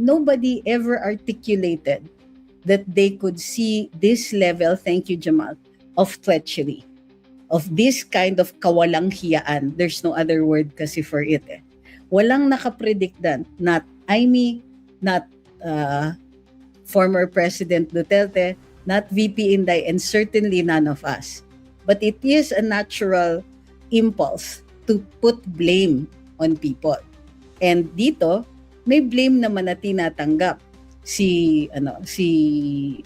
nobody ever articulated that they could see this level, thank you Jamal, of treachery, of this kind of kawalang hiyaan. There's no other word kasi for it. Walang nakapredict dan, not Amy, not former President Duterte, not VP Inday, and certainly none of us. But it is a natural impulse to put blame on people. And dito, may blame naman na tinatanggap si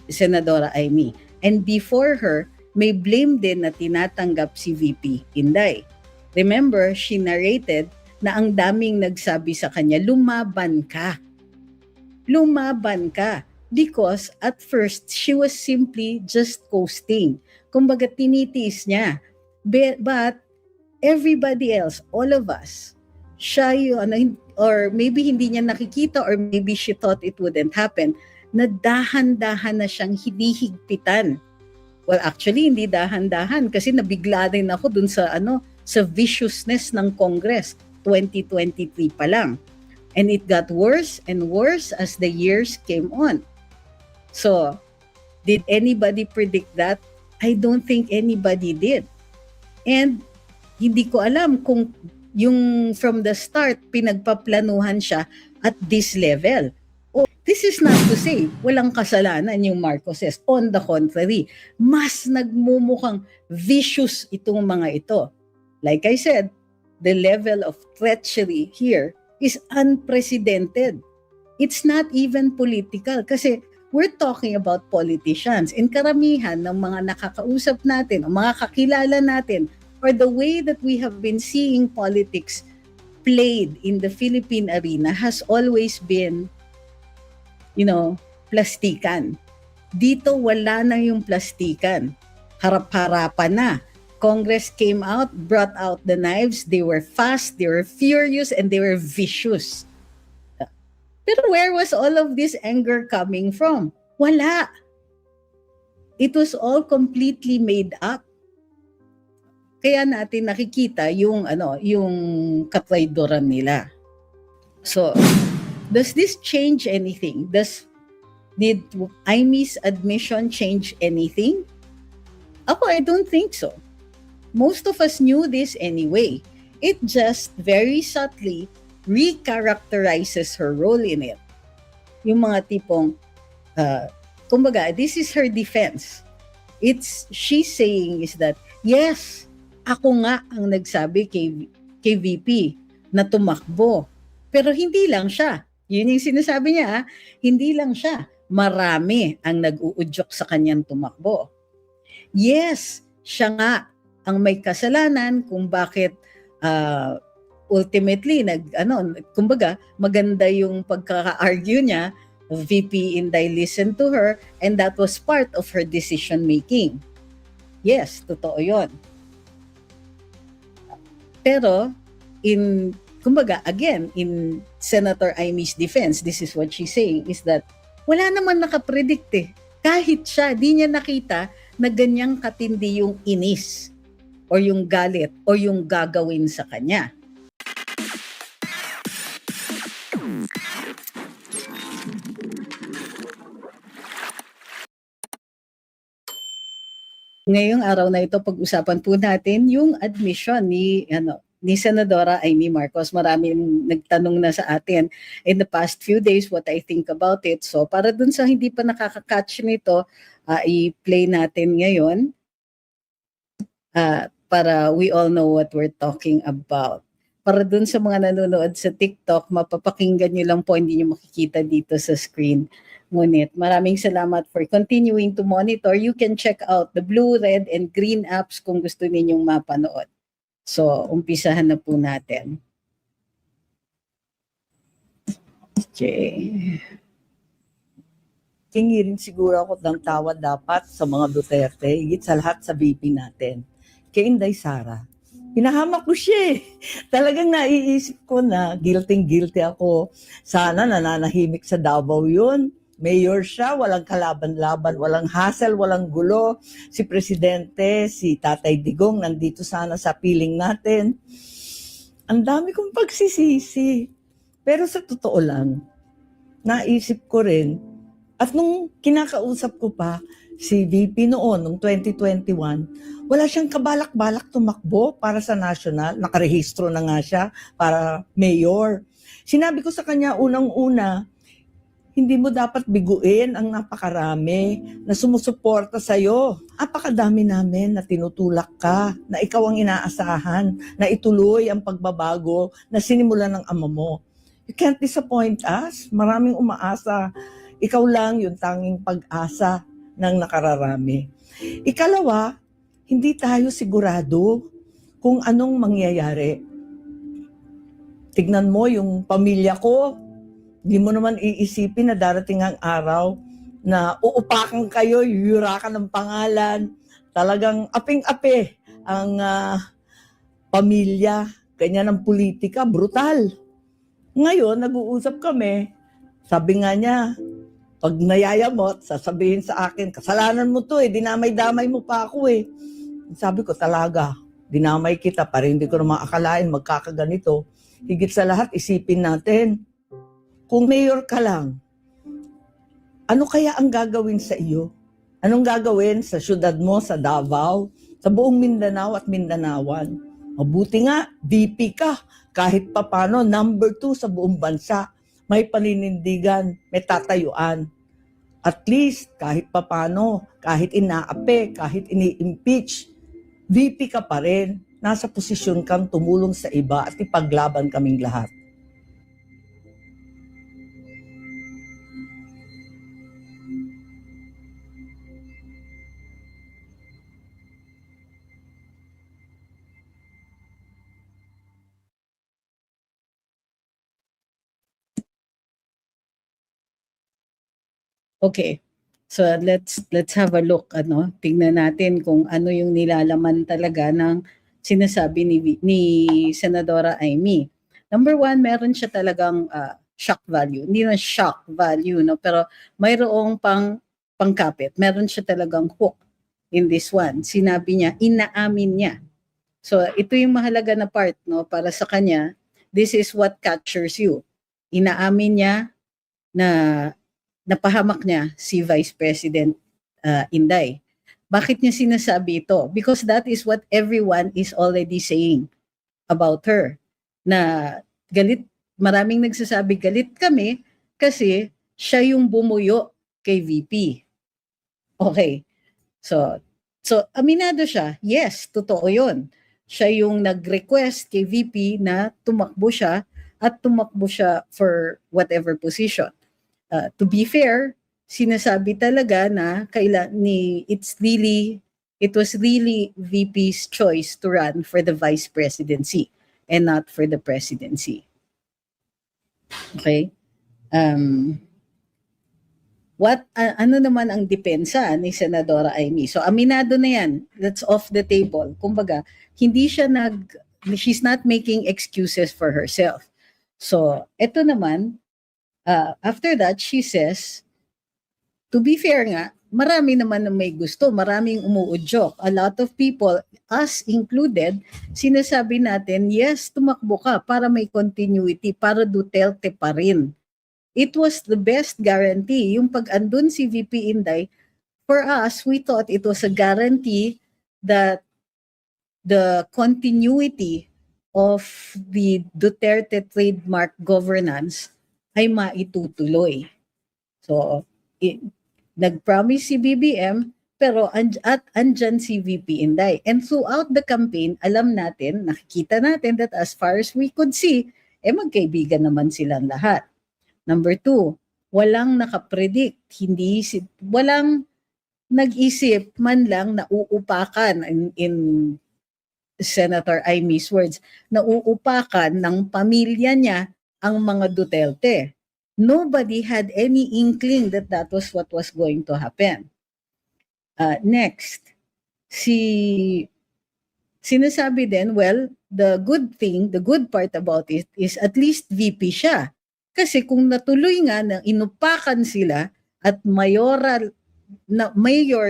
Senadora Amy. And before her, may blame din na tinatanggap si VP Inday. Remember, she narrated na ang daming nagsabi sa kanya, lumaban ka. Lumaban ka. Because at first, she was simply just coasting. Kumbaga, tinitiis niya. But everybody else, all of us, siya yung, or maybe hindi niya nakikita, or maybe she thought it wouldn't happen, na dahan-dahan na siyang hinihigpitan. Well, actually, hindi dahan-dahan kasi nabigla din ako dun sa sa viciousness ng Congress 2023 pa lang. And it got worse and worse as the years came on. So, did anybody predict that? I don't think anybody did. And hindi ko alam kung yung from the start pinagpaplanuhan siya at this level. Oh, this is not to say walang kasalanan yung Marcoses. On the contrary, mas nagmumukhang vicious itong mga ito. Like I said, the level of treachery here is unprecedented. It's not even political kasi we're talking about politicians. And karamihan ng mga nakakausap natin o mga kakilala natin or the way that we have been seeing politics played in the Philippine arena has always been, plastikan. Dito wala na yung plastikan. Harap-harapan na. Congress came out, brought out the knives. They were fast, they were furious, and they were vicious. Pero where was all of this anger coming from? Wala. It was all completely made up. Kaya natin nakikita yung katraidoran nila. So, does this change anything? Did Amy's admission change anything? Ako, I don't think so. Most of us knew this anyway. It just very subtly recharacterizes her role in it. Yung mga tipong, kumbaga, this is her defense. She's saying is that, yes, ako nga ang nagsabi kay VP na tumakbo. Pero hindi lang siya. Yun yung sinasabi niya, hindi lang siya. Marami ang nag-uudyok sa kanyang tumakbo. Yes, siya nga ang may kasalanan kung bakit ultimately kumbaga maganda yung pagkaka-argue niya, VP Inday listened to her and that was part of her decision making. Yes, totoo 'yon. Pero kumbaga again in Senator Amy's defense, this is what she's saying is that wala naman nakapredict kahit siya di niya nakita na ganyang katindi yung inis or yung galit or yung gagawin sa kanya. Ngayong araw na ito, pag-usapan po natin yung admission ni Senadora Amy Marcos. Maraming nagtanong na sa atin in the past few days what I think about it. So para dun sa hindi pa nakaka-catch nito, i-play natin ngayon para we all know what we're talking about. Para dun sa mga nanonood sa TikTok, mapapakinggan nyo lang po, hindi nyo makikita dito sa screen. Ngunit maraming salamat for continuing to monitor. You can check out the blue, red, and green apps kung gusto ninyong mapanood. So, umpisahan na po natin. Okay. Hingi rin siguro ako ng tawad dapat sa mga Duterte, higit sa lahat sa VP natin. Kay Inday Sara. Hinahamak ko siya Talagang naiisip ko na guilty ako. Sana nananahimik sa Davao yun. Mayor siya, walang kalaban-laban, walang hassle, walang gulo. Si Presidente, si Tatay Digong, nandito sana sa piling natin. Ang dami kong pagsisisi. Pero sa totoo lang, naisip ko rin, at nung kinakausap ko pa si VP noon, nung 2021, wala siyang kabalak-balak tumakbo para sa national. Nakarehistro na nga siya para mayor. Sinabi ko sa kanya unang-una, hindi mo dapat biguin ang napakarami na sumusuporta sa'yo. Apakadami namin na tinutulak ka, na ikaw ang inaasahan, na ituloy ang pagbabago na sinimulan ng ama mo. You can't disappoint us. Maraming umaasa. Ikaw lang yung tanging pag-asa ng nakararami. Ikalawa, hindi tayo sigurado kung anong mangyayari. Tignan mo yung pamilya ko, di mo naman iisipin na darating ang araw na uupakan kayo, yuyurakan ng pangalan. Talagang aping-ape ang pamilya. Ganyan ang politika, brutal. Ngayon, nag-uusap kami. Sabi nga niya, pag nayayamot, sasabihin sa akin, kasalanan mo to dinamay-damay mo pa ako Sabi ko talaga, dinamay kita para hindi ko naman akalain magkakaganito. Higit sa lahat, isipin natin, kung mayor ka lang, ano kaya ang gagawin sa iyo? Anong gagawin sa syudad mo, sa Davao, sa buong Mindanao at Mindanawan? Mabuti nga, VP ka, kahit papano, number 2 sa buong bansa. May paninindigan, may tatayuan. At least, kahit papano, kahit inaape, kahit ini-impeach, VP ka pa rin. Nasa posisyon kang tumulong sa iba at ipaglaban kaming lahat. Okay. So let's have a look, tingnan natin kung ano yung nilalaman talaga ng sinasabi ni Senadora Amy. Number one, meron siya talagang shock value. Hindi na shock value, no, pero mayroong pangkapit. Meron siya talagang hook in this one. Sinabi niya, inaamin niya. So ito yung mahalaga na part, no, para sa kanya. This is what captures you. Inaamin niya na napahamak niya si Vice President Inday. Bakit niya sinasabi ito? Because that is what everyone is already saying about her. Na galit, maraming nagsasabi galit kami kasi siya yung bumuyo kay VP. Okay. So aminado siya. Yes, totoo yun. Siya yung nag-request kay VP na tumakbo siya at tumakbo siya for whatever position. To be fair, sinasabi talaga na it was really VP's choice to run for the vice presidency and not for the presidency. Okay? Ano naman ang depensa ni Senadora Amy? So aminado na yan. That's off the table. Kumbaga, she's not making excuses for herself. So, eto naman, after that, she says, to be fair nga, marami naman na may gusto, maraming umuudyok. A lot of people, us included, sinasabi natin, yes, tumakbo ka para may continuity, para Duterte pa rin. It was the best guarantee. Yung pag-andun si VP Inday, for us, we thought it was a guarantee that the continuity of the Duterte trademark governance ay maitutuloy. So, nag-promise si BBM, pero andyan si VP Inday. And throughout the campaign, alam natin, nakikita natin that as far as we could see, magkaibigan naman silang lahat. Number 2, walang nakapredict, walang nag-isip man lang na uupakan in Senator Amy's words, na uupakan ng pamilya niya ang mga Duterte. Nobody had any inkling that that was what was going to happen. Next, sinasabi din, well, the good part about it is at least VP siya. Kasi kung natuloy nga na inupakan sila at mayor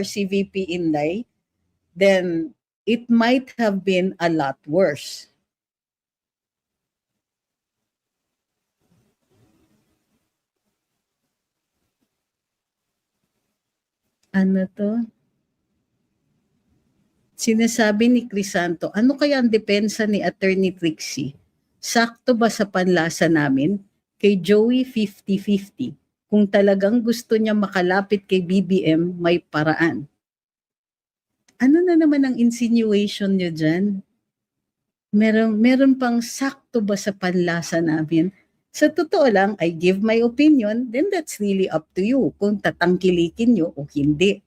si VP Inday, then it might have been a lot worse. Ano to? Sinasabi ni Crisanto, ano kaya ang depensa ni Attorney Trixie? Sakto ba sa panlasa namin? Kay Joey 50-50. Kung talagang gusto niya makalapit kay BBM, may paraan. Ano na naman ang insinuation niyo dyan? Meron pang sakto ba sa panlasa namin? Sa totoo lang, I give my opinion, then that's really up to you kung tatangkilikin nyo o hindi.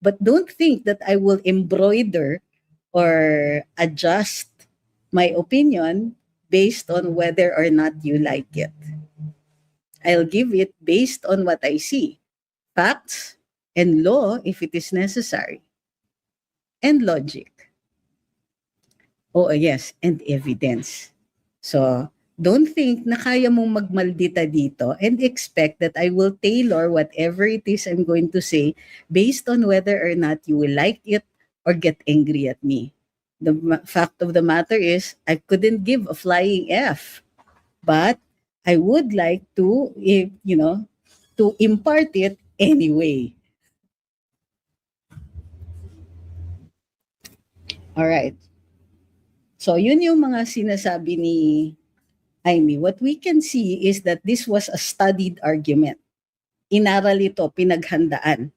But don't think that I will embroider or adjust my opinion based on whether or not you like it. I'll give it based on what I see, facts and law if it is necessary, and logic. Oh, yes, and evidence. So, don't think na kaya mong magmaldita dito and expect that I will tailor whatever it is I'm going to say based on whether or not you will like it or get angry at me. The fact of the matter is, I couldn't give a flying F, but I would like to, to impart it anyway. All right. So, yun yung mga sinasabi ni Amy. What we can see is that this was a studied argument. Inaral ito, pinaghandaan.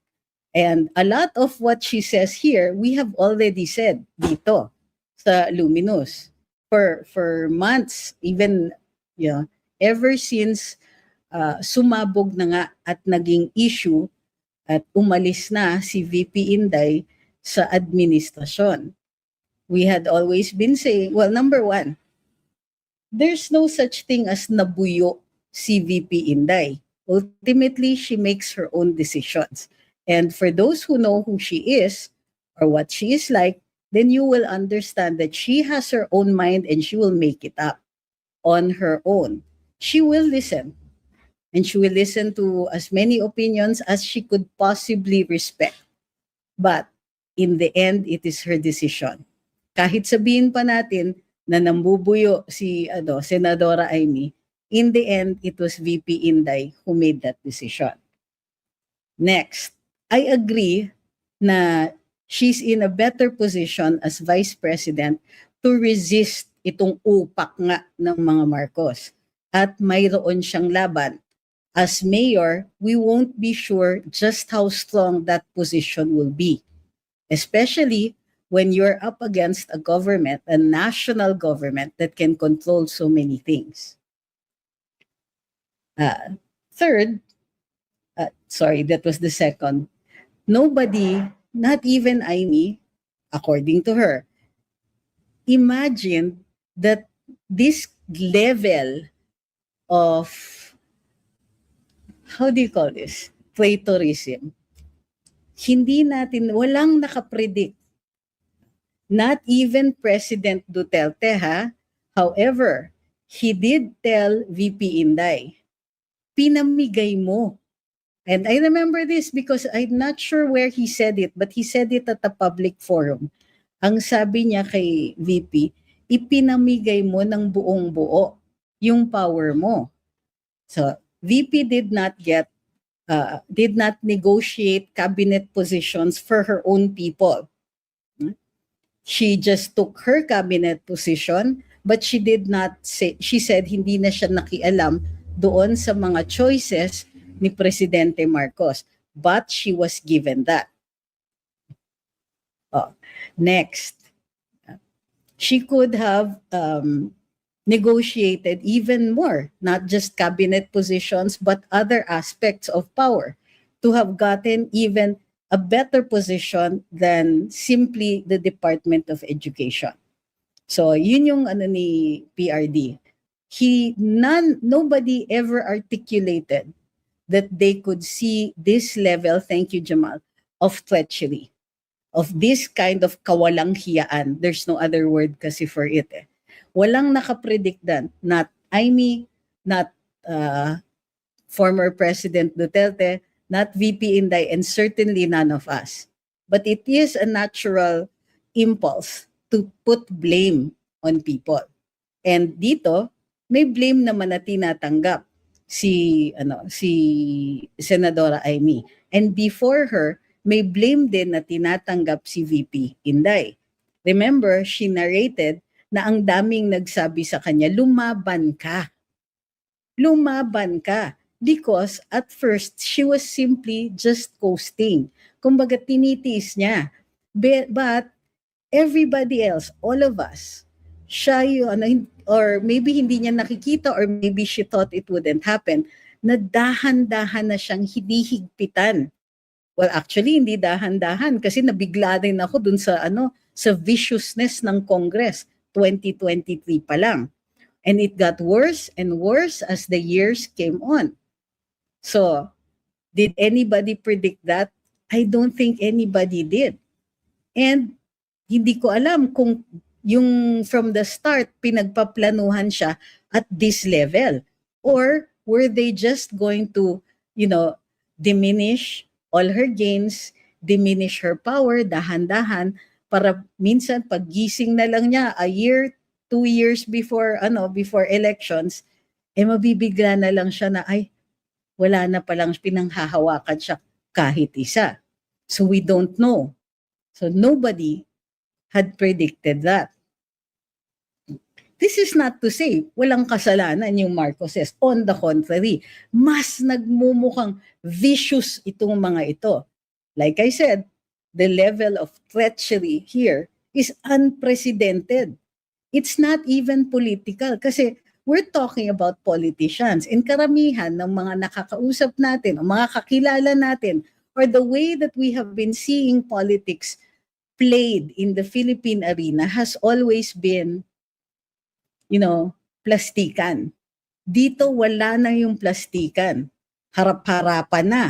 And a lot of what she says here, we have already said dito sa Luminous for months, even ever since sumabog na nga at naging issue at umalis na si VP Inday sa administrasyon. We had always been saying, well, number one, there's no such thing as nabuyo si VP Inday. Ultimately, she makes her own decisions. And for those who know who she is or what she is like, then you will understand that she has her own mind and she will make it up on her own. She will listen. And she will listen to as many opinions as she could possibly respect. But in the end, it is her decision. Kahit sabihin pa natin na nambubuyo si Senadora Amy, in the end, it was VP Inday who made that decision. Next, I agree na she's in a better position as Vice President to resist itong upak nga ng mga Marcos. At mayroon siyang laban. As mayor, we won't be sure just how strong that position will be. Especially when you're up against a government, a national government that can control so many things. Third, that was the second. Nobody, not even Amy, according to her, imagined that this level of, how do you call this? Traitorism. Walang nakapredict. Not even President Duterte, ha? However, he did tell VP Inday, pinamigay mo. And I remember this because I'm not sure where he said it, but he said it at a public forum. Ang sabi niya kay VP, ipinamigay mo ng buong buo yung power mo. So, VP did not negotiate cabinet positions for her own people. She just took her cabinet position, but she said hindi na siya nakialam doon sa mga choices ni Presidente Marcos. But she was given that. Next, she could have negotiated even more, not just cabinet positions, but other aspects of power to have gotten even a better position than simply the Department of Education. So, yun yung ni PRD. Nobody ever articulated that they could see this level, thank you Jamal, of treachery, of this kind of kawalang hiyaan. There's no other word kasi for it. Walang nakapredict dan, not Amy, not former President Duterte, not VP Inday, and certainly none of us. But it is a natural impulse to put blame on people. And dito, may blame naman na tinatanggap si Senadora Amy. And before her, may blame din na tinatanggap si VP Inday. Remember, she narrated na ang daming nagsabi sa kanya, lumaban ka. Lumaban ka. Because at first, she was simply just coasting. Kumbaga, tinitiis niya. But everybody else, all of us, siya yung, or maybe hindi niya nakikita or maybe she thought it wouldn't happen, na dahan-dahan na siyang hinihigpitan. Well, actually, hindi dahan-dahan kasi nabigla din ako dun sa sa viciousness ng Congress 2023 pa lang. And it got worse and worse as the years came on. So, did anybody predict that? I don't think anybody did. And hindi ko alam kung yung from the start pinagpaplanuhan siya at this level, or were they just going to, diminish all her gains, diminish her power dahan-dahan para minsan paggising na lang niya a year, 2 years before elections, mabibigla na lang siya na ay wala na palang pinanghahawakan siya kahit isa. So we don't know. So nobody had predicted that. This is not to say walang kasalanan yung Marcoses. On the contrary, mas nagmumukhang vicious itong mga ito. Like I said, the level of treachery here is unprecedented. It's not even political kasi we're talking about politicians, and karamihan ng mga nakakausap natin o mga kakilala natin or the way that we have been seeing politics played in the Philippine arena has always been, plastikan. Dito wala na yung plastikan. Harap-harapan na.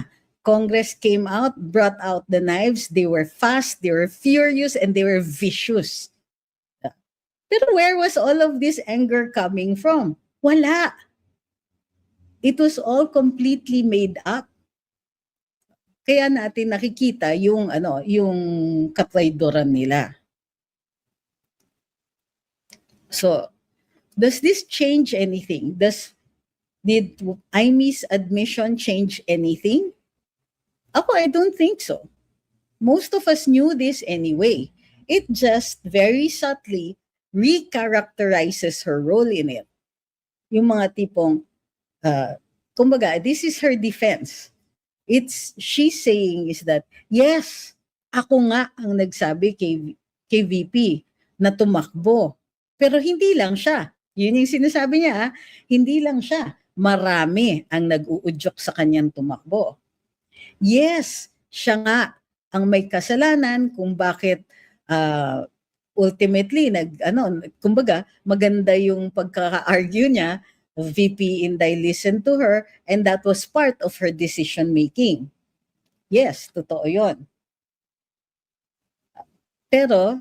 Congress came out, brought out the knives. They were fast, they were furious, and they were vicious. Pero where was all of this anger coming from? Wala. It was all completely made up. Kaya natin nakikita yung katraydoran nila. So, does this change anything? Did Imy's admission change anything? Ako, I don't think so. Most of us knew this anyway. It just very subtly recharacterizes her role in it. Yung mga tipong, kumbaga, this is her defense. She's saying is that, yes, ako nga ang nagsabi kay VP na tumakbo. Pero hindi lang siya. Yun yung sinasabi niya, hindi lang siya. Marami ang nag-uudyok sa kanyang tumakbo. Yes, siya nga ang may kasalanan kung bakit ultimately kumbaga maganda yung pagkaka-argue niya, VP Inday listened to her and that was part of her decision making. Yes, totoo 'yon. Pero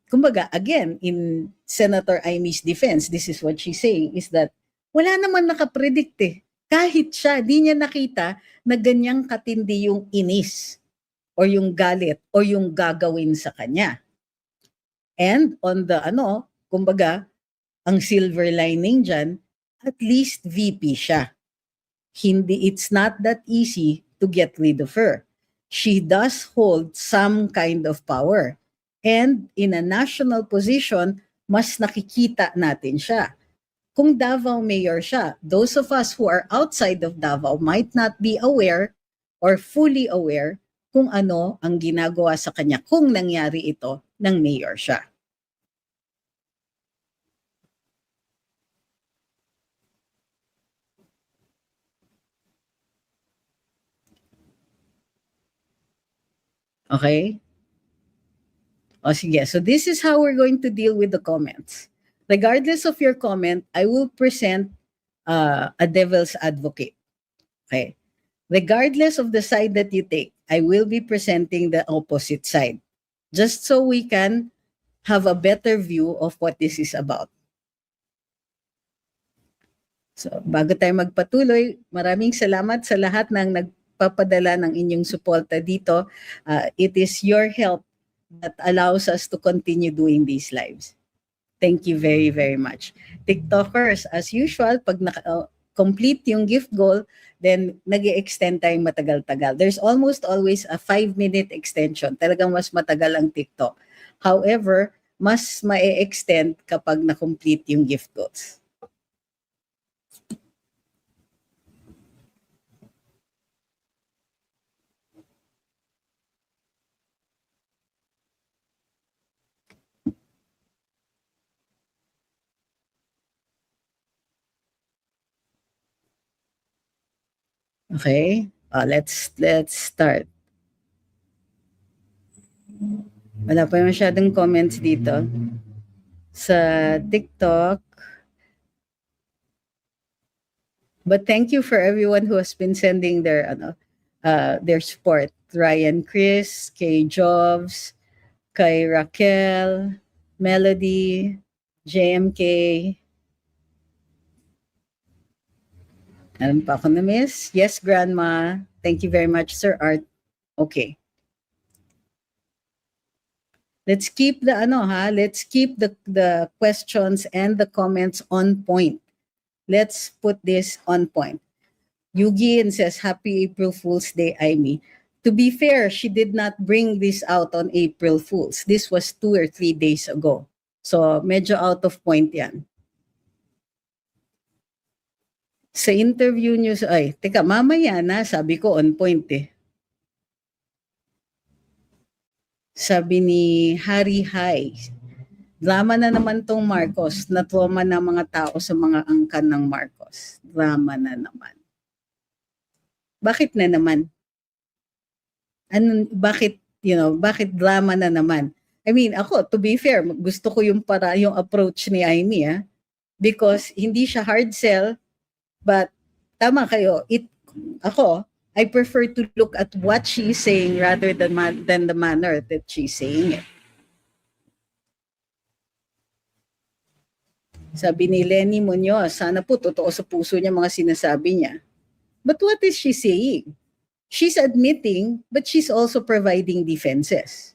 kumbaga again in Senator Imy's defense, this is what she's saying is that wala naman nakapredict eh. Kahit siya, di niya nakita na ganyang katindi yung inis or yung galit o yung gagawin sa kanya. And on the kumbaga, ang silver lining dyan, at least VP siya. It's not that easy to get rid of her. She does hold some kind of power. And in a national position, mas nakikita natin siya. Kung Davao mayor siya, those of us who are outside of Davao might not be aware or fully aware kung ano ang ginagawa sa kanya kung nangyari ito ng mayor siya. Okay? O sige, so this is how we're going to deal with the comments. Regardless of your comment, I will present a devil's advocate. Okay? Regardless of the side that you take, I will be presenting the opposite side. Just so we can have a better view of what this is about. So, bago tayo magpatuloy, maraming salamat sa lahat ng nagpapadala ng inyong suporta dito. It is your help that allows us to continue doing these lives. Thank you very, very much. TikTokers, as usual, complete yung gift goal, then nag-extend tayong matagal-tagal. There's almost always a 5-minute extension. Talagang mas matagal ang TikTok. However, mas ma-extend kapag na-complete yung gift goals. Okay? Let's start. Wala pa masyadong comments dito. Sa TikTok. But thank you for everyone who has been sending their support. Ryan Chris, kay Jobs, kay Raquel, Melody, JMK. Meron pa ako na-miss? Yes, Grandma. Thank you very much, Sir Art. Okay. Let's keep let's keep the questions and the comments on point. Let's put this on point. Yugin says, Happy April Fool's Day, Aimee. To be fair, she did not bring this out on April Fool's. This was 2 or 3 days ago. So, medyo out of point yan. Sa interview niyo, teka, mamaya na, sabi ko on point eh. Sabi ni Harry Hai, drama na naman tong Marcos, na-trauma na mga tao sa mga angkan ng Marcos. Drama na naman. Bakit na naman? Bakit drama na naman? I mean, ako, to be fair, gusto ko yung approach ni Aimee, because hindi siya hard sell, but tama kayo, I prefer to look at what she's saying rather than the manner that she's saying it. Sabi ni Lenny Munoz, sana po totoo sa puso niya mga sinasabi niya. But what is she saying? She's admitting, but she's also providing defenses.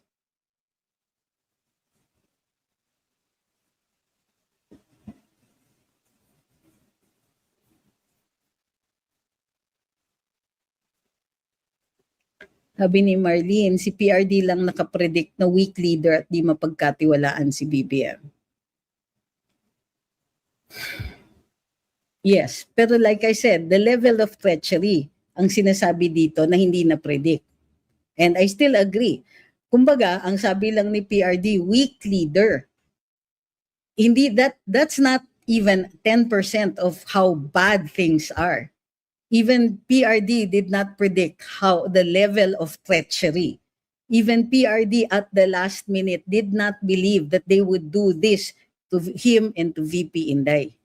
Sabi ni Marlene, si PRD lang nakapredict na weak leader at di mapagkatiwalaan si BBM. Yes, pero like I said, the level of treachery ang sinasabi dito na hindi na-predict. And I still agree. Kumbaga, ang sabi lang ni PRD, weak leader. Hindi, that's not even 10% of how bad things are. Even PRD did not predict how the level of treachery. Even PRD at the last minute did not believe that they would do this to him and to VP Inday.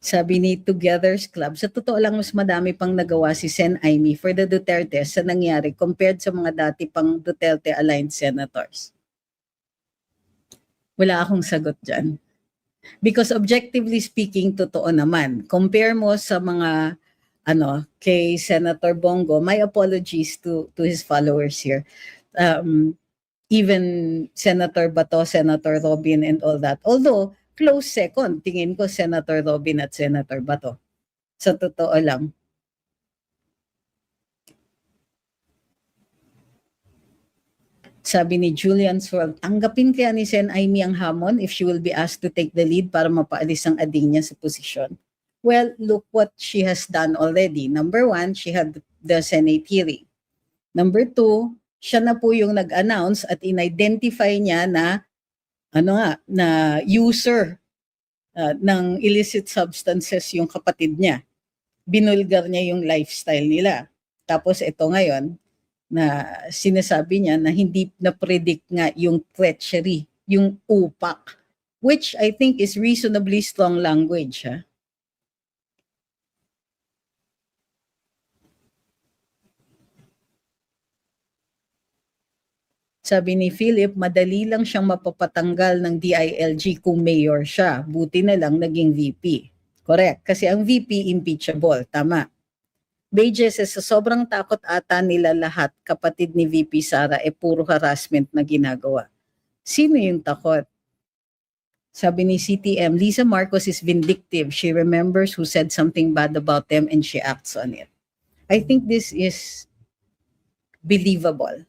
Sabi ni Together's Club, sa totoo lang mas madami pang nagawa si Sen Aimee for the Duterte sa nangyari compared sa mga dati pang Duterte-aligned senators. Wala akong sagot dyan. Because objectively speaking, totoo naman. Compare mo sa mga kay Senator Bongo, my apologies to his followers here. Even Senator Bato, Senator Robin and all that. Although, close second, tingin ko Senator Robin at Senator Bato. Sa totoo lang. Sabi ni Julian Swirl, tanggapin kaya ni Sen Aimee ang hamon if she will be asked to take the lead para mapaalis ang ading niya sa posisyon? Well, look what she has done already. Number 1, she had the Senate hearing. Number 2, siya na po yung nag-announce at in-identify niya na na user ng illicit substances yung kapatid niya. Binulgar niya yung lifestyle nila. Tapos ito ngayon, na sinasabi niya na hindi na-predict nga yung treachery, yung upak, which I think is reasonably strong language. Sabi ni Philip, madali lang siyang mapapatanggal ng DILG kung mayor siya. Buti na lang naging VP. Correct. Kasi ang VP impeachable. Tama. Beige says, sa sobrang takot ata nila lahat, kapatid ni VP Sara, puro harassment na ginagawa. Sino yung takot? Sabi ni CTM, Lisa Marcos is vindictive. She remembers who said something bad about them and she acts on it. I think this is believable.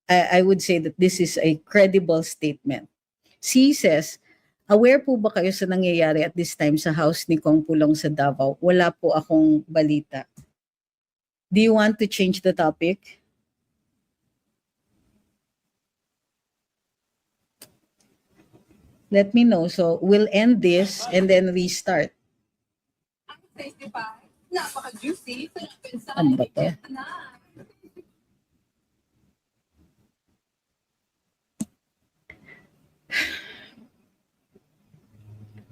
I would say that this is a credible statement. C says, aware po ba kayo sa nangyayari at this time sa house ni Kong Pulong sa Davao? Wala po akong balita. Do you want to change the topic? Let me know. So we'll end this and then restart. Napaka-juicy. Ano ba to?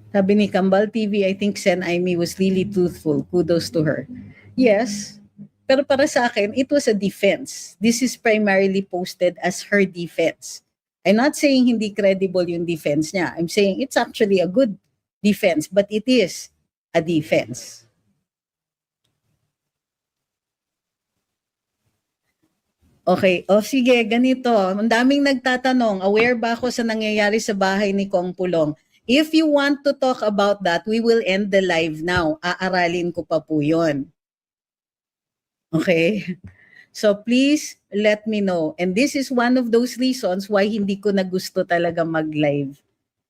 Sabi ni Kambal TV, I think Sen Aimee was really truthful. Kudos to her. Yes, pero para sa akin, it was a defense. This is primarily posted as her defense. I'm not saying hindi credible yung defense niya. I'm saying it's actually a good defense, but it is a defense. Okay, o sige, ganito. Ang daming nagtatanong, aware ba ako sa nangyayari sa bahay ni Kong Pulong? If you want to talk about that, we will end the live now. Aaralin ko pa po yun. Okay? So please let me know. And this is one of those reasons why hindi ko na gusto talaga mag-live.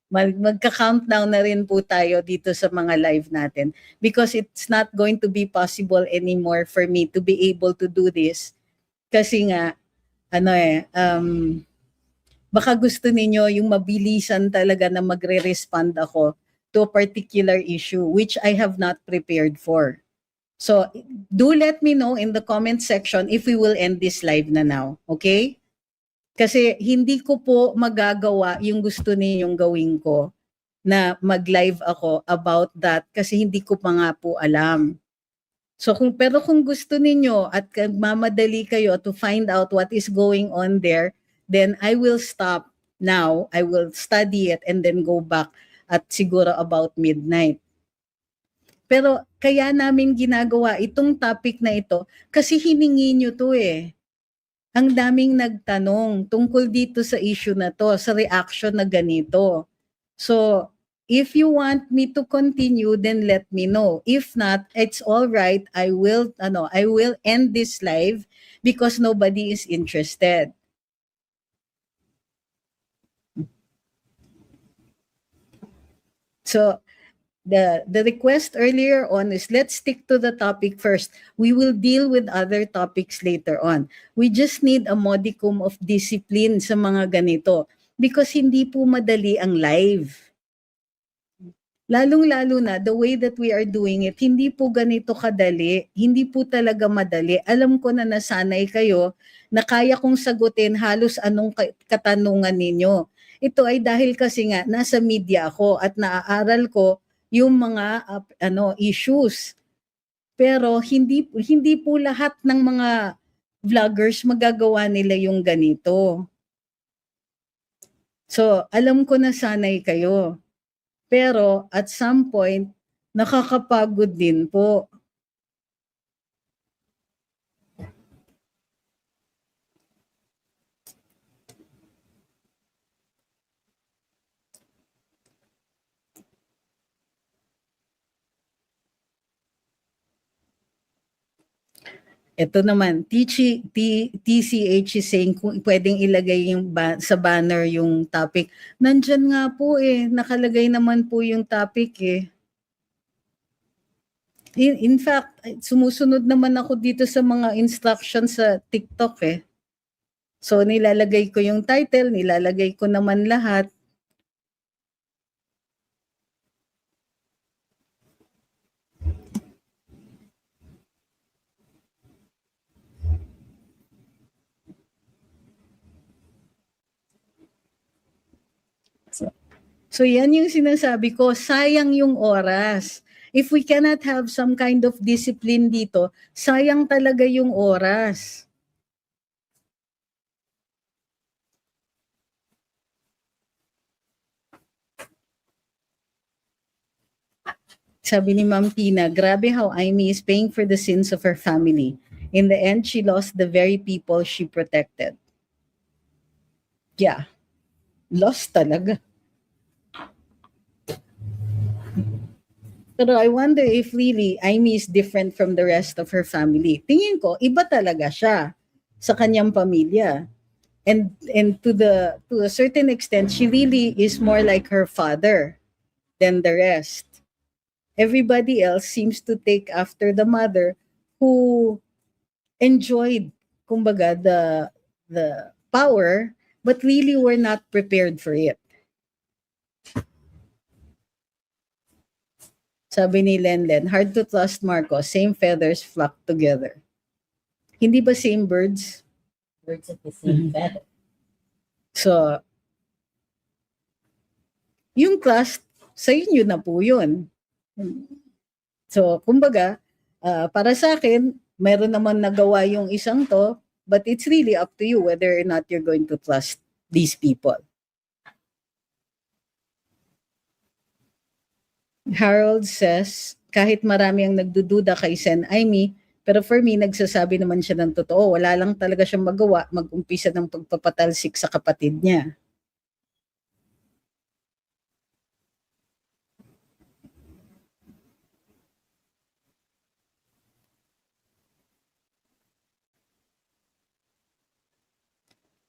Magka-countdown na rin po tayo dito sa mga live natin because it's not going to be possible anymore for me to be able to do this. Kasi nga, baka gusto ninyo yung mabilisan talaga na magre-respond ako to a particular issue which I have not prepared for. So, do let me know in the comment section if we will end this live na now. Okay? Kasi hindi ko po magagawa yung gusto ninyong gawin ko na mag-live ako about that kasi hindi ko pa nga po alam. So pero kung gusto ninyo at mamadali kayo to find out what is going on there, then I will stop now. I will study it and then go back at siguro about midnight. Pero kaya namin ginagawa itong topic na ito kasi hiningi nyo to eh. Ang daming nagtanong tungkol dito sa issue na to, sa reaction na ganito. So, if you want me to continue, then let me know. If not, it's all right. I will end this live because nobody is interested. So, the request earlier on is let's stick to the topic first. We will deal with other topics later on. We just need a modicum of discipline sa mga ganito because hindi po madali ang live. Lalong-lalo na the way that we are doing it, hindi po ganito kadali, hindi po talaga madali. Alam ko na nasanay kayo na kaya kong sagutin halos anong katanungan ninyo. Ito ay dahil kasi nga nasa media ako at naaaral ko yung mga issues. Pero hindi po lahat ng mga vloggers magagawa nila yung ganito. So, alam ko na sanay kayo. Pero at some point, nakakapagod din po. Ito naman, TCH is saying kung pwedeng ilagay yung sa banner yung topic. Nandyan nga po eh, nakalagay naman po yung topic eh. In fact, sumusunod naman ako dito sa mga instructions sa TikTok eh. So nilalagay ko yung title, nilalagay ko naman lahat. So yan yung sinasabi ko, sayang yung oras. If we cannot have some kind of discipline dito, sayang talaga yung oras. Sabi ni Ma'am Tina, grabe how Amy is paying for the sins of her family. In the end, she lost the very people she protected. Yeah, lost talaga. Pero I wonder if really Amy is different from the rest of her family. Tingin ko, iba talaga siya sa kanyang pamilya. And to a certain extent, she really is more like her father than the rest. Everybody else seems to take after the mother who enjoyed, kumbaga, the power, but really were not prepared for it. Sabi ni Lenlen, hard to trust Marcos, same feathers flock together. Hindi ba same birds? Birds of the same feather. So, yung trust, sa inyo na po yun. So, kumbaga, para sa akin, meron naman nagawa yung isang to, but it's really up to you whether or not you're going to trust these people. Harold says, kahit marami ang nagdududa kay Sen Aimee, pero for me, nagsasabi naman siya ng totoo. Wala lang talaga siyang magawa, mag-umpisa ng pagpapatalsik sa kapatid niya.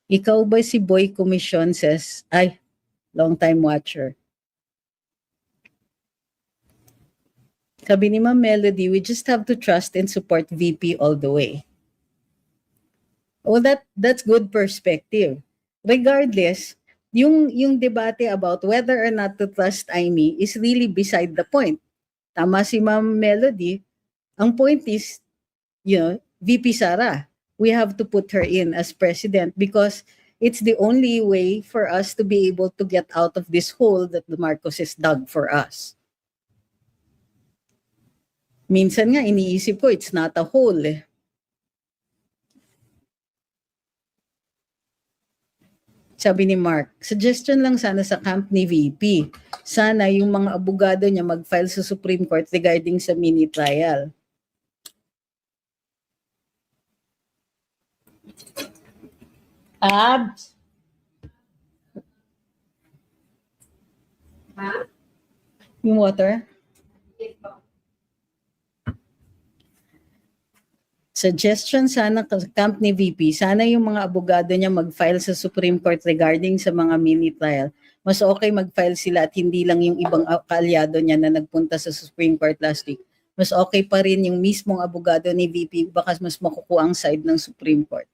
Ikaw ba si Boy Commission says, ay, long time watcher. Sabi ni Ma'am Melody, we just have to trust and support VP all the way. Well, that's good perspective. Regardless, yung debate about whether or not to trust Aimee is really beside the point. Tama si Ma'am Melody. Ang point is, VP Sara, we have to put her in as president because it's the only way for us to be able to get out of this hole that the Marcoses dug for us. Minsan nga iniisip ko, it's not a hole eh. Sabi ni Mark, suggestion lang sana sa camp ni VP. Sana yung mga abogado niya mag-file sa Supreme Court regarding sa mini trial. Abs. Yung water? Suggestion sana sa camp ni VP, sana yung mga abogado niya mag-file sa Supreme Court regarding sa mga mini trial. Mas okay mag-file sila at hindi lang yung ibang kaalyado niya na nagpunta sa Supreme Court last week. Mas okay pa rin yung mismong abogado ni VP, baka mas makukuha ang side ng Supreme Court.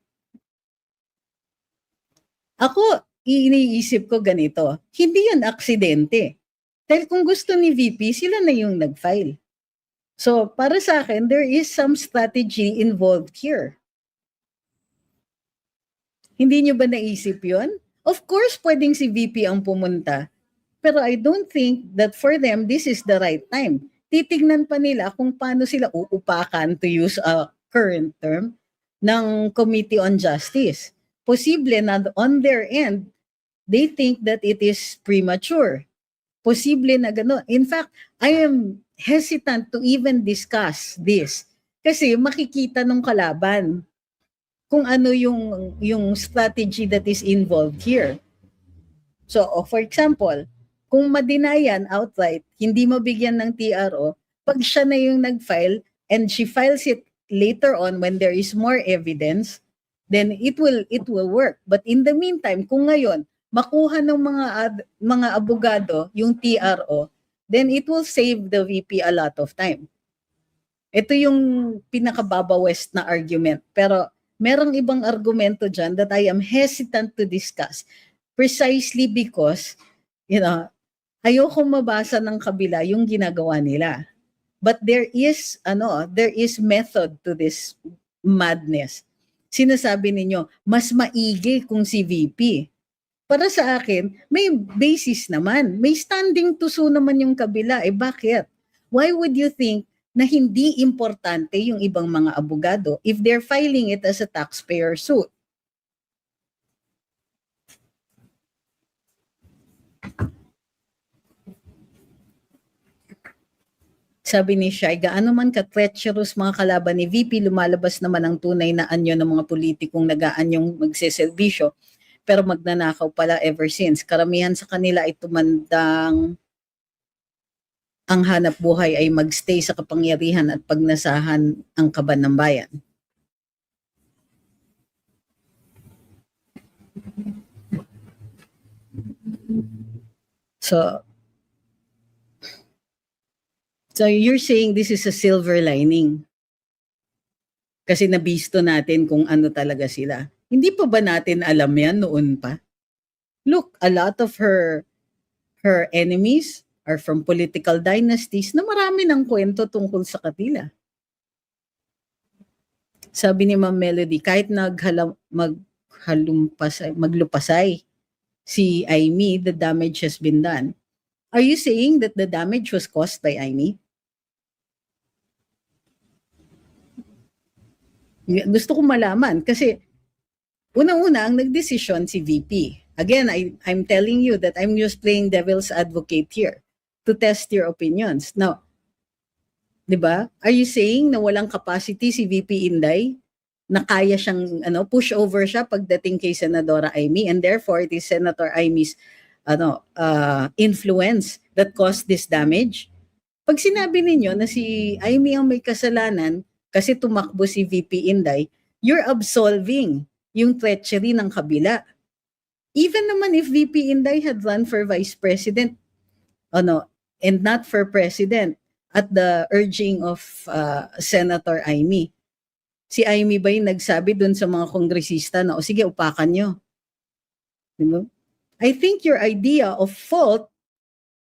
Ako, iniisip ko ganito, hindi yan aksidente. Dahil kung gusto ni VP, sila na yung nag-file. So, para sa akin, there is some strategy involved here. Hindi nyo ba naisip yon? Of course, pwedeng si VP ang pumunta. Pero I don't think that for them, this is the right time. Titignan pa nila kung paano sila uupakan, to use a current term, ng Committee on Justice. Posible na on their end, they think that it is premature. Posible na gano'n. In fact, I am hesitant to even discuss this. Kasi makikita nung kalaban kung ano yung strategy that is involved here. So, for example, kung madinayan outright, hindi mabigyan ng TRO, pag siya na yung nag-file and she files it later on when there is more evidence, then it will work. But in the meantime, kung ngayon makuha ng mga abogado yung TRO, then it will save the VP a lot of time. Ito yung pinakababawest na argument. Pero merong ibang argumento dyan that I am hesitant to discuss precisely because, ayokong mabasa ng kabila yung ginagawa nila. But there is method to this madness. Sinasabi ninyo, mas maigi kung si VP. Para sa akin, may basis naman. May standing to sue naman yung kabila. Bakit? Why would you think na hindi importante yung ibang mga abogado if they're filing it as a taxpayer suit? Sabi ni Shai, gaano man ka-treacherous mga kalaban ni VP, lumalabas naman ang tunay na anyo ng mga politikong nag-aanyong magseserbisyo, pero magnanakaw pala ever since. Karamihan sa kanila ay tumandang ang hanap buhay ay magstay sa kapangyarihan at pagnasahan ang kaban ng bayan. So you're saying this is a silver lining? Kasi nabisto natin kung ano talaga sila. Hindi pa ba natin alam yan noon pa? Look, a lot of her enemies are from political dynasties na marami ng kwento tungkol sa kanila. Sabi ni Ma'am Melody, kahit maglupasay si Aimee, the damage has been done. Are you saying that the damage was caused by Aimee? Gusto ko malaman kasi unang-una ang nagdesisyon si VP. Again, I'm telling you that I'm just playing devil's advocate here to test your opinions. Now, di ba? Are you saying na walang capacity si VP Inday? Na kaya siyang push over siya pagdating kay Senadora Aimee, and therefore it is Senator Aimee's influence that caused this damage? Pag sinabi ninyo na si Aimee ang may kasalanan kasi tumakbo si VP Inday, you're absolving yung treachery ng kabila. Even naman if VP Inday had run for Vice President, and not for President, at the urging of Senator Aimee, si Aimee ba yung nagsabi dun sa mga kongresista na, sige, upakan nyo? Diba? I think your idea of fault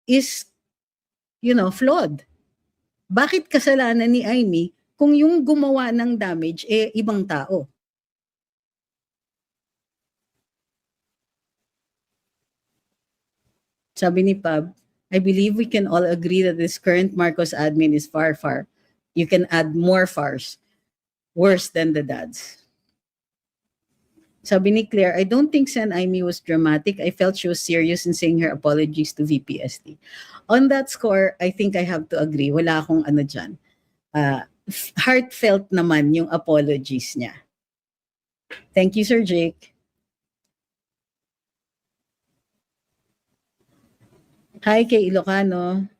is, flawed. Bakit kasalanan ni Aimee kung yung gumawa ng damage ibang tao? Sabi ni Pab, I believe we can all agree that this current Marcos admin is far. You can add more fars. Worse than the dads. Sabi ni Claire, I don't think Sen Aimee was dramatic. I felt she was serious in saying her apologies to VPSD. On that score, I think I have to agree. Wala akong dyan. Heartfelt naman yung apologies niya. Thank you, Sir Jake. Hi kay Ilocano.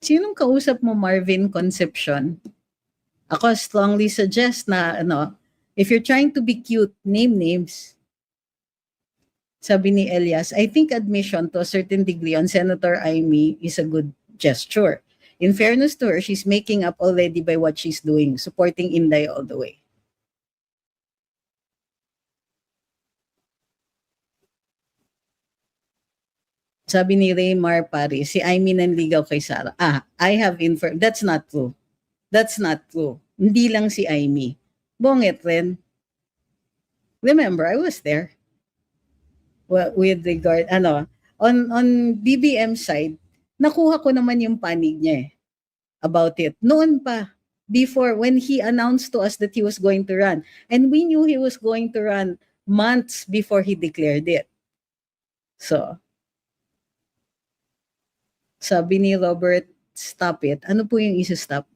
Sinong kausap mo, Marvin Concepcion? Ako strongly suggest na if you're trying to be cute, name names. Sabi ni Elias, I think admission to a certain degree on Senator Aimee is a good gesture. In fairness to her, she's making up already by what she's doing, supporting Inday all the way. Sabi ni Raymar Paris, si Aimee nanligaw kay Sara. I have informed. That's not true. That's not true. Hindi lang si Aimee. Bongit rin. Remember, I was there. Well, with regard, on BBM side, nakuha ko naman yung panig niya about it. Noon pa, before, when he announced to us that he was going to run. And we knew he was going to run months before he declared it. So, sabi ni Robert, stop it. Ano po yung isa-stop?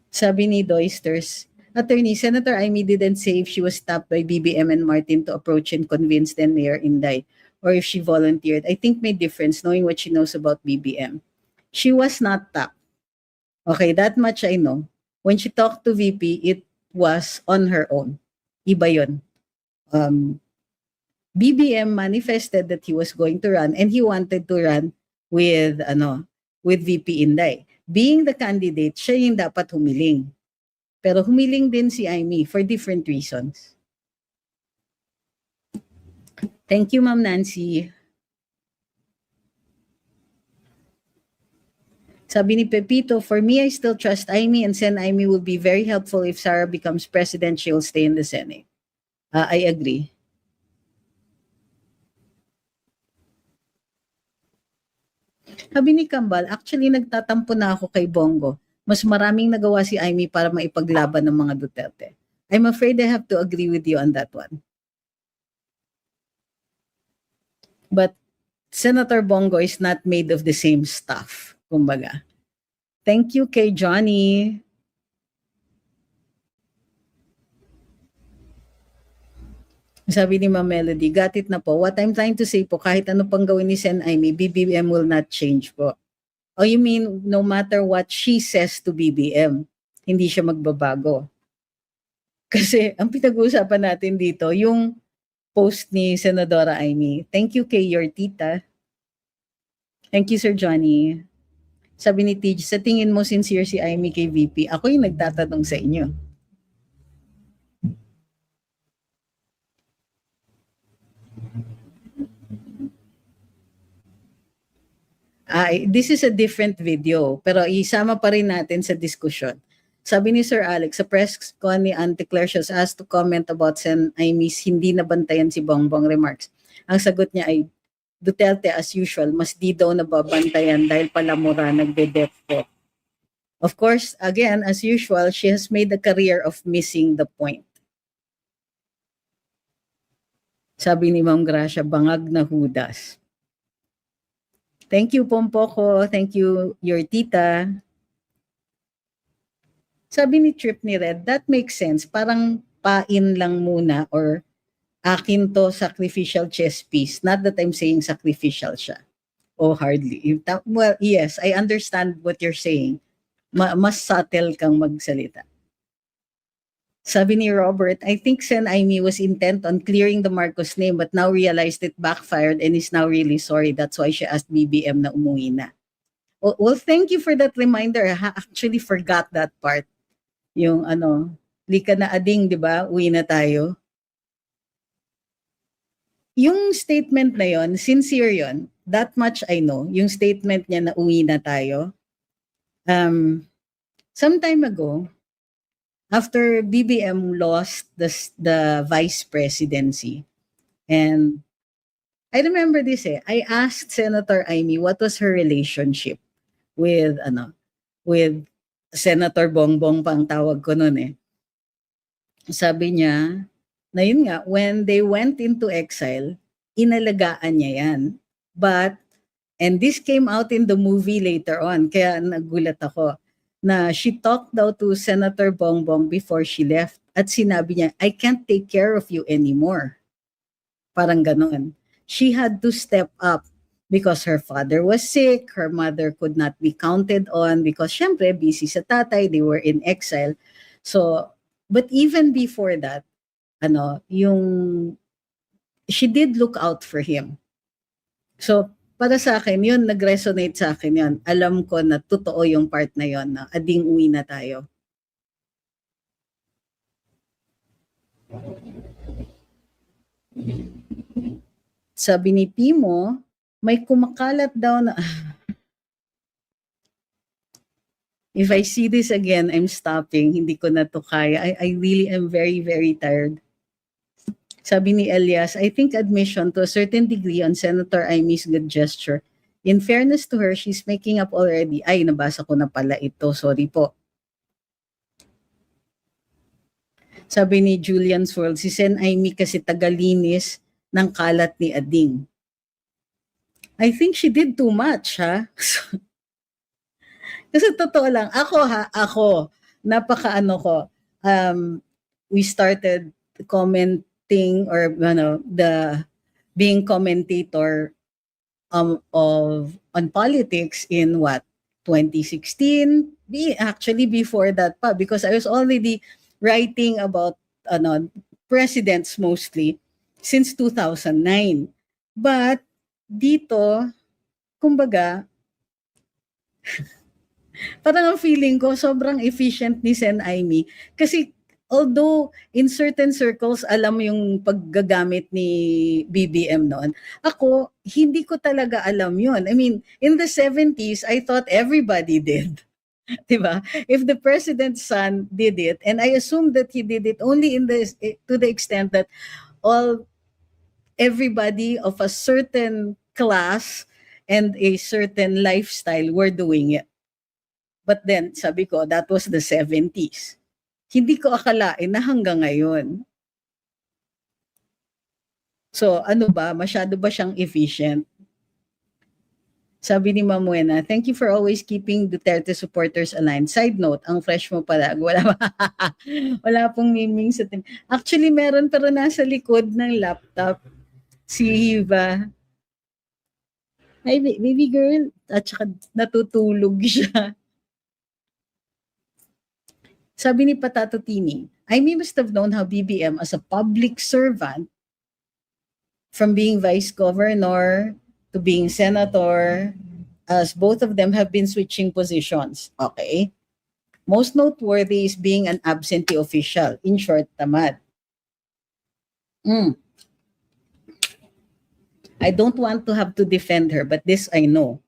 Sabi ni Doysters, Attorney, Senator Aimee didn't say if she was stopped by BBM and Martin to approach and convince then Mayor Inday, or if she volunteered. I think may difference knowing what she knows about BBM. She was not tapped. Okay, that much I know. When she talked to VP, it was on her own. Iba yun. BBM manifested that he was going to run and he wanted to run with VP Inday. Being the candidate, siya yung dapat humiling. Pero humiling din si Aimee for different reasons. Thank you, Ma'am Nancy. Sabi ni Pepito, for me, I still trust Aimee, and Sen Aimee will be very helpful if Sara becomes president. She'll stay in the Senate. I agree. Sabi ni Kambal, actually nagtatampo na ako kay Bongo. Mas maraming nagawa si Amy para maipaglaban ng mga Duterte. I'm afraid I have to agree with you on that one. But Senator Bongo is not made of the same stuff, kumbaga. Thank you kay Johnny. Sabi ni Ma'am Melody, got it na po. What I'm trying to say po, kahit ano pang gawin ni Sen Amy, BBM will not change po. Oh, you mean no matter what she says to BBM, hindi siya magbabago? Kasi ang pinag-uusapan natin dito, yung post ni Senadora Amy. Thank you kay your tita. Thank you, Sir Johnny. Sabi ni Tej, sa tingin mo sincere si Amy kay VP? Ako yung nagtatanong sa inyo. This is a different video, pero isama pa rin natin sa diskusyon. Sabi ni Sir Alex, sa press con ni Auntie Claire, she was asked to comment about Sen Amy's hindi nabantayan si Bongbong remarks. Ang sagot niya ay, Duterte as usual, mas di daw nababantayan dahil palamura nagde-death po. Of course, again, as usual, she has made a career of missing the point. Sabi ni Ma'am Gracia, bangag na hudas. Thank you, Pompoko. Thank you, your tita. Sabi ni Trip ni Red, that makes sense. Parang pain lang muna or akin to sacrificial chess piece. Not that I'm saying sacrificial siya. Oh, hardly. Well, yes, I understand what you're saying. Mas subtle kang magsalita. Sabi ni Robert, I think Sen Amy was intent on clearing the Marcos name but now realized it backfired and is now really sorry. That's why she asked BBM na umuwi na. Well, thank you for that reminder. I actually forgot that part. Yung lika na ading, di ba? Uwi na tayo. Yung statement na yon, sincere yon. That much I know. Yung statement niya na uwi na tayo. Some time ago, after BBM lost the vice presidency, and I remember this I asked Senator Amy what was her relationship with Senator Bongbong pang tawag ko noon Sabi niya, na yun nga, when they went into exile, inalagaan niya yan. But, and this came out in the movie later on, kaya nagulat ako, na she talked daw to Senator Bongbong before she left at sinabi niya, I can't take care of you anymore. Parang ganoon. She had to step up because her father was sick, her mother could not be counted on because syempre busy sa tatay, they were in exile. So, but even before that, she did look out for him. So, para sa akin, yun, nag-resonate sa akin yun. Alam ko na totoo yung part na yun, na ading uwi na tayo. Sabi ni Pimo, may kumakalat daw na... If I see this again, I'm stopping. Hindi ko na to kaya. I really am very, very tired. Sabi ni Elias, I think admission to a certain degree on Senator Amy's good gesture. In fairness to her, she's making up already. Ay, nabasa ko na pala ito. Sorry po. Sabi ni Julian's World, si Sen Amy kasi tagalinis ng kalat ni Ading. I think she did too much, ha? Kasi totoo lang, ako, ko, we started commenting or the being commentator on politics in 2016, actually before that pa, because I was already writing about presidents mostly since 2009. But dito, kumbaga, parang ang feeling ko sobrang efficient ni Sen Amy kasi although in certain circles alam yung paggagamit ni BBM noon, ako hindi ko talaga alam yun. I mean, in the 70s, I thought everybody did. Diba? If the president's son did it, and I assumed that he did it only to the extent that everybody of a certain class and a certain lifestyle were doing it. But then, sabi ko, that was the 70s. Hindi ko akalain na hanggang ngayon. So, ano ba? Masyado ba siyang efficient? Sabi ni Ma'am Wena, thank you for always keeping Duterte supporters aligned. Side note, ang fresh mo pala. Wala pong miming sa team. Actually, meron pero nasa likod ng laptop. Si Hiva. Ay, baby girl. At saka natutulog siya. Sabi ni Patato Tini, Amy must have known how BBM as a public servant from being vice governor to being senator, as both of them have been switching positions. Okay. Most noteworthy is being an absentee official. In short, tamad. I don't want to have to defend her, but this I know,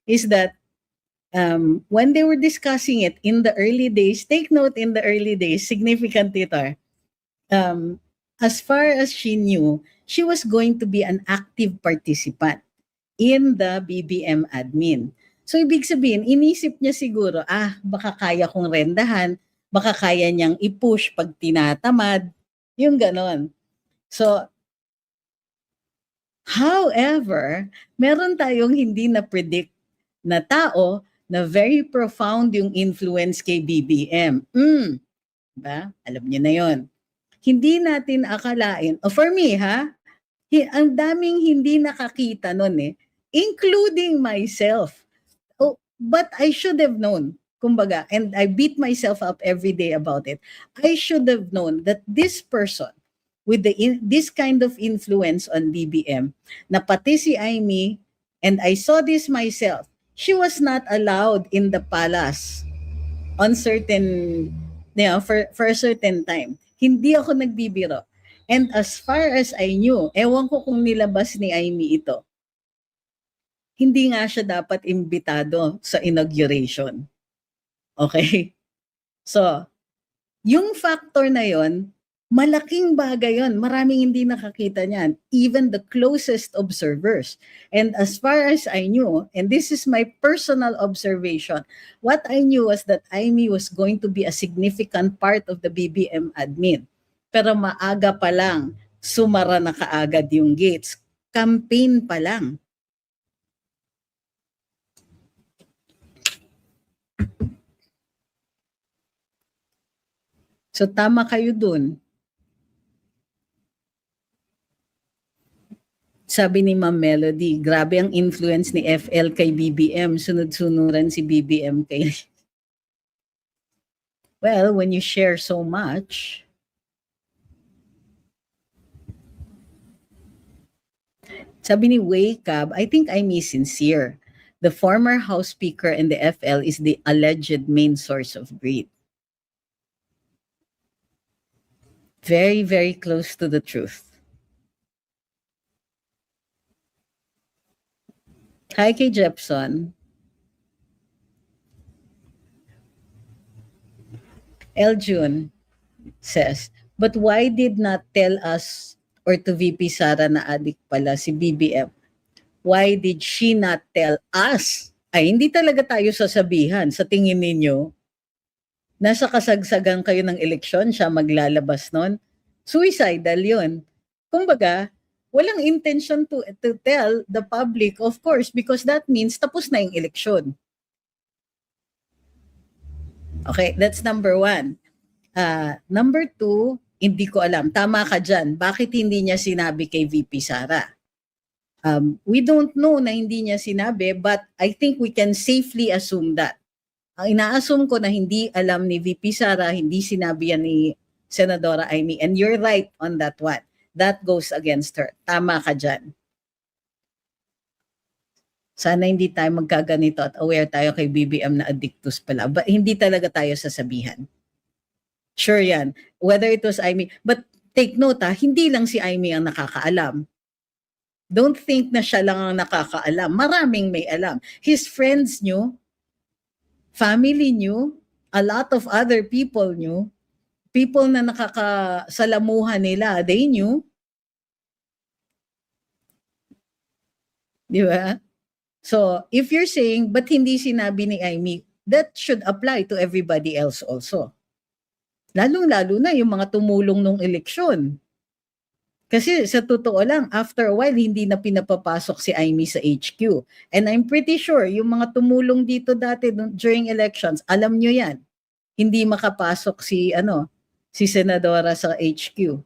is that when they were discussing it in the early days, take note in the early days, significant ito, as far as she knew, she was going to be an active participant in the BBM admin. So ibig sabihin, inisip niya siguro, baka kaya kong rendahan, baka kaya niyang i-push pag tinatamad, yung ganon. So, however, meron tayong hindi na-predict na tao na very profound yung influence kay BBM. Diba? Alam niyo na yon. Hindi natin akalain, for me ang daming hindi nakakita nun including myself. But I should have known, kumbaga, and I beat myself up every day about it. I should have known that this person with this kind of influence on BBM, na pati si Amy, and I saw this myself, she was not allowed in the palace on certain, for a certain time. Hindi ako nagbibiro. And as far as I knew, ewan ko kung nilabas ni Amy ito, hindi nga siya dapat imbitado sa inauguration. Okay? So, yung factor na yon, malaking bagay yon. Maraming hindi nakakita niyan. Even the closest observers. And as far as I knew, and this is my personal observation, what I knew was that Amy was going to be a significant part of the BBM admin. Pero maaga pa lang, sumara na kaagad yung gates. Campaign pa lang. So tama kayo dun. Sabi ni Ma'am Melody, grabe ang influence ni FL kay BBM. Sunod-sunuran si BBM kay... Well, when you share so much... Sabi ni Wake-Up, I think I'm sincere. The former House Speaker and the FL is the alleged main source of greed. Very, very close to the truth. Hi kay Jepson. Eljun says, but why did not tell us or to VP Sara na addict pala si BBM? Why did she not tell us? Ay, hindi talaga tayo sasabihan. Sa tingin ninyo, nasa kasagsagan kayo ng eleksyon, siya maglalabas nun? Suicidal yun. Kumbaga, walang intention to tell the public, of course, because that means tapos na yung eleksyon. Okay, that's number one. Number two, hindi ko alam. Tama ka dyan. Bakit hindi niya sinabi kay VP Sara? We don't know na hindi niya sinabi, but I think we can safely assume that. Ang ina-assume ko na hindi alam ni VP Sara, hindi sinabi yan ni Senadora Amy. And you're right on that one. That goes against her. Tama ka dyan. Sana hindi tayo magkaganito at aware tayo kay BBM na addictus pala. But hindi talaga tayo sasabihan. Sure yan. Whether it was Amy. But take note hindi lang si Amy ang nakakaalam. Don't think na siya lang ang nakakaalam. Maraming may alam. His friends knew, family knew, a lot of other people knew, people na nakakasalamuhan nila, they knew. Di ba? So, if you're saying, but hindi sinabi ni Amy, that should apply to everybody else also. Lalong-lalo na yung mga tumulong nung eleksyon. Kasi sa totoo lang, after a while, hindi na pinapapasok si Amy sa HQ. And I'm pretty sure, yung mga tumulong dito dati during elections, alam nyo yan, hindi makapasok si Senadora sa HQ.